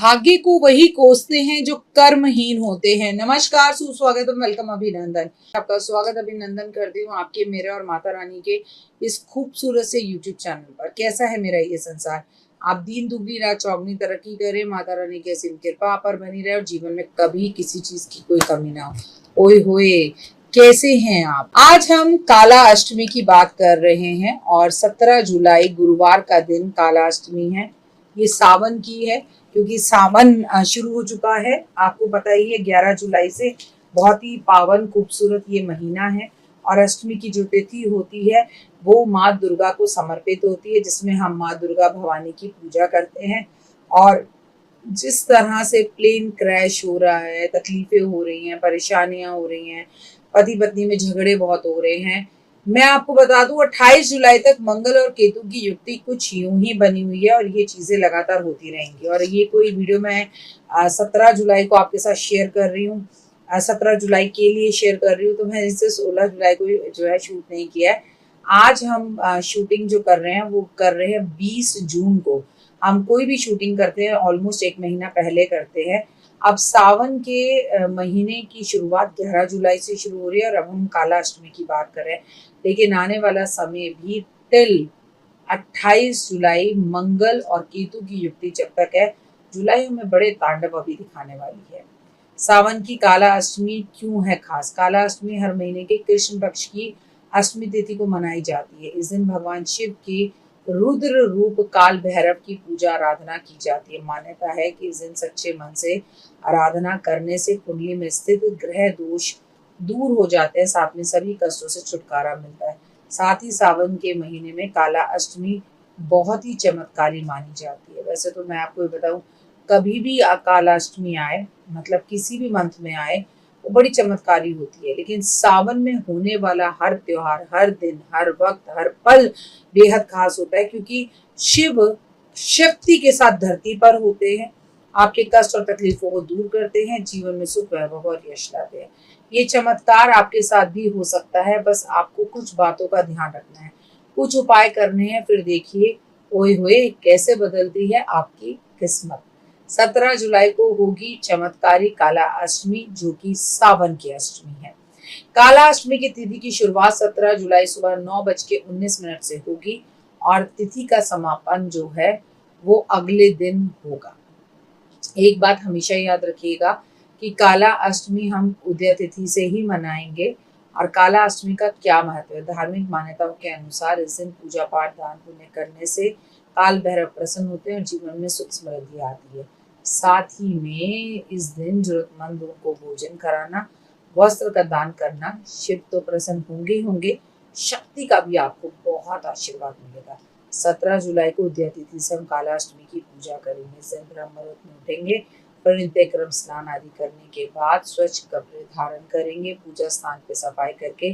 भाग्य को वही कोसते हैं जो कर्महीन होते हैं। नमस्कार, सुस्वागत और वेलकम अभिनंदन। आपका स्वागत अभिनंदन करती हूँ आपके, मेरे और माता रानी के इस खूबसूरत से यूट्यूब चैनल पर। कैसा है मेरा ये संसार? आप दीन दुगनी रात चौगनी तरक्की करें, माता रानी की असीम कृपा आप पर बनी रहे और जीवन में कभी किसी चीज की कोई कमी ना हो। ओए होए, कैसे हैं आप? आज हम काला अष्टमी की बात कर रहे हैं और 17 जुलाई गुरुवार का दिन काला अष्टमी है। ये सावन की है क्योंकि सावन शुरू हो चुका है। आपको पता ही है 11 जुलाई से बहुत ही पावन खूबसूरत ये महीना है और अष्टमी की जो तिथि होती है वो माँ दुर्गा को समर्पित होती है, जिसमें हम माँ दुर्गा भवानी की पूजा करते हैं। और जिस तरह से प्लेन क्रैश हो रहा है, तकलीफें हो रही हैं, परेशानियां हो रही हैं, पति पत्नी में झगड़े बहुत हो रहे हैं, मैं आपको बता दूं 28 जुलाई तक मंगल और केतु की युक्ति कुछ यूं ही बनी हुई है और ये चीजें लगातार होती रहेंगी। और ये कोई वीडियो मैं 17 जुलाई को आपके साथ शेयर कर रही हूँ, 17 जुलाई के लिए शेयर कर रही हूँ, तो मैं इससे 16 जुलाई को जो है शूट नहीं किया है। आज हम शूटिंग जो कर रहे हैं वो कर रहे हैं 20 जून को। हम कोई भी शूटिंग करते हैं ऑलमोस्ट एक महीना पहले करते हैं। अब सावन के महीने की शुरुआत 11 जुलाई से शुरू हो रही है और अब हम काला अष्टमी की बात कर रहे हैं। लेकिन आने वाला समय भी टिल 28 जुलाई मंगल और केतु की युक्ति जब तक है, जुलाई हमें बड़े तांडव अभी दिखाने वाली है। सावन की काला अष्टमी क्यों है खास? काला अष्टमी हर महीने के कृष्ण पक्ष की अष्टमी तिथि को मनाई जाती है। इस दिन भगवान शिव की रुद्र रूप काल भैरव की पूजा आराधना की जाती है। मान्यता है कि इस दिन सच्चे मन से आराधना करने से कुंडली में स्थित ग्रह दोष दूर हो जाते हैं, साथ में सभी कष्टों से छुटकारा मिलता है। साथ ही सावन के महीने में काला अष्टमी बहुत ही चमत्कारी मानी जाती है। वैसे तो मैं आपको ये बताऊं, कभी भी काला अष्टमी आए, मतलब किसी भी मंथ में आए, वो बड़ी चमत्कारी होती है। लेकिन सावन में होने वाला हर त्योहार, हर दिन, हर वक्त, हर पल बेहद खास होता है, क्योंकि शिव शक्ति के साथ धरती पर होते हैं, आपके कष्ट और तकलीफों को दूर करते हैं, जीवन में सुख, वैभव और यश लाते हैं। ये चमत्कार आपके साथ भी हो सकता है, बस आपको कुछ बातों का ध्यान रखना है, कुछ उपाय करने हैं, फिर देखिए ओए होए कैसे बदलती है आपकी किस्मत। 17 जुलाई को होगी चमत्कारी काला अष्टमी, जो कि सावन की अष्टमी है। काला अष्टमी की तिथि की शुरुआत 17 जुलाई सुबह 9:19 से होगी और तिथि का समापन जो है वो अगले दिन होगा। एक बात हमेशा याद रखिएगा कि काला अष्टमी हम उदय तिथि से ही मनाएंगे। और काला अष्टमी का क्या महत्व है? धार्मिक मान्यताओं के अनुसार इस दिन पूजा पाठ, दान पुण्य करने से काल भैरव प्रसन्न होते हैं और जीवन में सुख समृद्धि आती है। साथ ही में इस दिन जरूरतमंदों को भोजन कराना, वस्त्र का दान करना, शिव तो प्रसन्न होंगे ही होंगे, शक्ति का भी आपको बहुत आशीर्वाद मिलेगा। 17 जुलाई को उदय तिथि से हम काला अष्टमी की पूजा करेंगे। इस दिन ब्रह्म मुहूर्त में उठेंगे, नित्य क्रम स्नान आदि करने के बाद स्वच्छ कपड़े धारण करेंगे, पूजा स्थान पे सफाई करके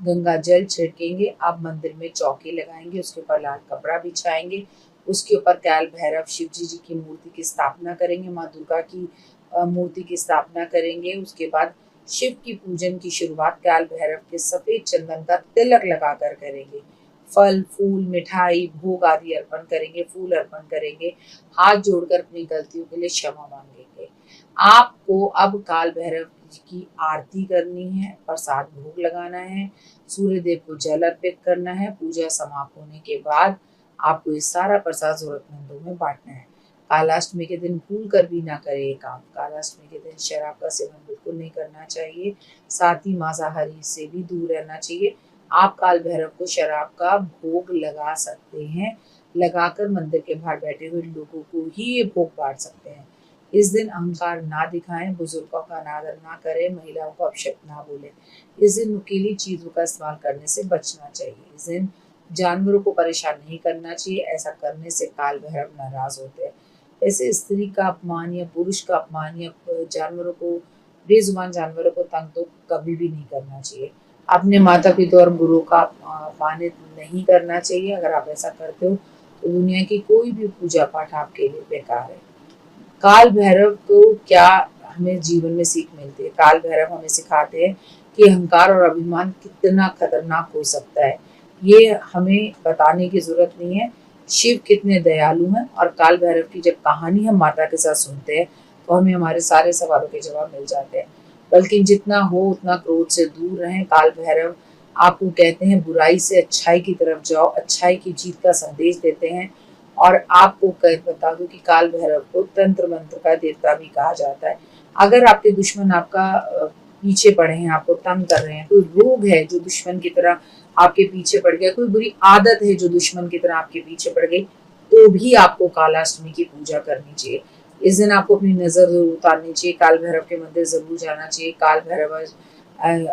गंगा जल छिड़केंगे। अब मंदिर में चौकी लगाएंगे, उसके ऊपर लाल कपड़ा बिछाएंगे, उसके ऊपर काल भैरव शिव जी की मूर्ति की स्थापना करेंगे, माँ दुर्गा की मूर्ति की स्थापना करेंगे। उसके बाद शिव की पूजन की शुरुआत काल भैरव के सफेद चंदन का तिलक लगाकर करेंगे। फल, फूल, मिठाई, भोग आदि अर्पण करेंगे, फूल अर्पण करेंगे, हाथ जोड़कर अपनी गलतियों के लिए क्षमा मांगेंगे। आपको अब काल भैरव की आरती करनी है, प्रसाद भोग लगाना है, सूर्य देव को जल अर्पित करना है। पूजा समाप्त होने के बाद आपको ये सारा प्रसाद जरूरतमंदों में बांटना है। कालाष्टमी के दिन भूल कर भी ना करें ये काम। कालाष्टमी के दिन शराब का सेवन बिल्कुल नहीं करना चाहिए, साथ ही मांसाहारी से भी दूर रहना चाहिए। आप काल भैरव को शराब का भोग लगा सकते हैं, लगाकर मंदिर के बाहर बैठे हुए लोगों को ही ये भोग बांट सकते हैं। इस दिन अहंकार ना दिखाएं, बुजुर्गों का अनादर ना करें, महिलाओं को अपशब्द ना बोलें। इस दिन नुकीली चीजों का इस्तेमाल करने से बचना चाहिए। इस दिन जानवरों को परेशान नहीं करना चाहिए, ऐसा करने से काल भैरव नाराज होते हैं। ऐसे स्त्री का अपमान या पुरुष का अपमान या जानवरों को, बेजुबान जानवरों को तंग तो कभी भी नहीं करना चाहिए। अपने माता पिता और गुरु का अपमानित नहीं करना चाहिए। अगर आप ऐसा करते हो तो दुनिया की कोई भी पूजा पाठ आपके लिए बेकार है। काल भैरव को क्या हमें जीवन में सीख मिलती है? काल भैरव हमें सिखाते हैं कि अहंकार और अभिमान कितना खतरनाक हो सकता है। ये हमें बताने की जरूरत नहीं है, शिव कितने दयालु हैं। और काल भैरव की जब कहानी हम माता के साथ सुनते हैं तो हमें हमारे सारे सवालों के जवाब मिल जाते हैं। बल्कि जितना हो उतना क्रोध से दूर रहें। काल भैरव आपको कहते हैं बुराई से अच्छाई की तरफ जाओ, अच्छाई की जीत का संदेश देते हैं। और आपको बता दूं कि काल भैरव को तंत्र मंत्र का देवता भी कहा जाता है। अगर आपके दुश्मन आपका पीछे पड़े हैं, आपको तंग कर रहे हैं, कोई रोग है जो दुश्मन की तरह आपके पीछे पड़ गया, कोई बुरी आदत है जो दुश्मन की तरह आपके पीछे पड़ गई, तो भी आपको कालाष्टमी की पूजा करनी चाहिए। इस दिन आपको अपनी नजर जरूर उतारनी चाहिए, काल भैरव के मंदिर जरूर जाना चाहिए। काल भैरव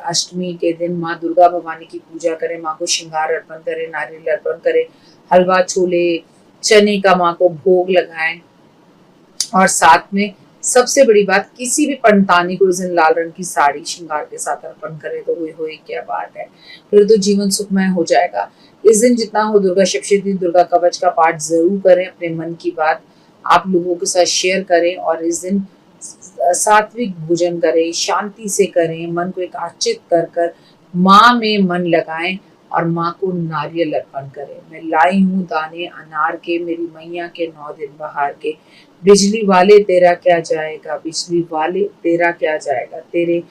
अष्टमी के दिन माँ दुर्गा भवानी की पूजा करें, माँ को श्रृंगार अर्पण करें, नारियल अर्पण करें, हलवा छोले चने का माँ को भोग लगाएं। और साथ में सबसे बड़ी बात, किसी भी पंडितानी को इस दिन लाल रंग की साड़ी श्रृंगार के साथ अर्पण करे तो हुए क्या बात है, फिर तो जीवन सुखमय हो जाएगा। इस दिन जितना हो दुर्गा सप्तशती दुर्गा कवच का पाठ जरूर करें। अपने मन की बात आप लोगों के साथ शेयर करें और इस दिन सात्विक भोजन करें, शांति से करें, मन को एकाचित कर कर माँ में मन लगाएं और माँ को नारियल अर्पण करें। मैं लाई हूँ दाने अनार के, मेरी मैया के 9 दिन बहार के। बिजली वाले तेरा क्या जाएगा, बिजली वाले तेरा क्या जाएगा, तेरे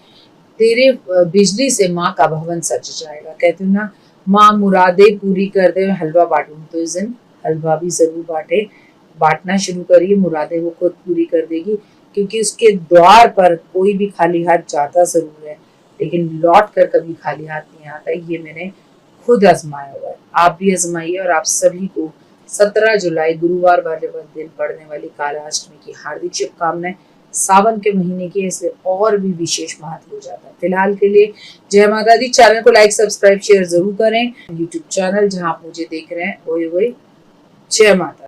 तेरे बिजली से माँ का भवन सज जाएगा। कहती हूँ ना, माँ मुरादे पूरी कर दे। हलवा बांटूं तो इस दिन हलवा भी जरूर बांटना शुरू करिए, मुरादे वो खुद पूरी कर देगी। क्योंकि उसके द्वार पर कोई भी खाली हाथ जाता जरूर है, लेकिन लौट कर कभी खाली हाथ नहीं आता। ये मैंने खुद आजमाया हुआ है, आप भी आजमाइए। और आप सभी को 17 जुलाई गुरुवार वाले दिन पड़ने वाली कालाष्टमी की हार्दिक शुभकामनाएं। सावन के महीने की इसलिए और भी विशेष महत्व हो जाता है। फिलहाल के लिए जय माता दी। चैनल को लाइक सब्सक्राइब शेयर जरूर करें। यूट्यूब चैनल जहां आप मुझे देख रहे हैं, ओए ओए जय माता।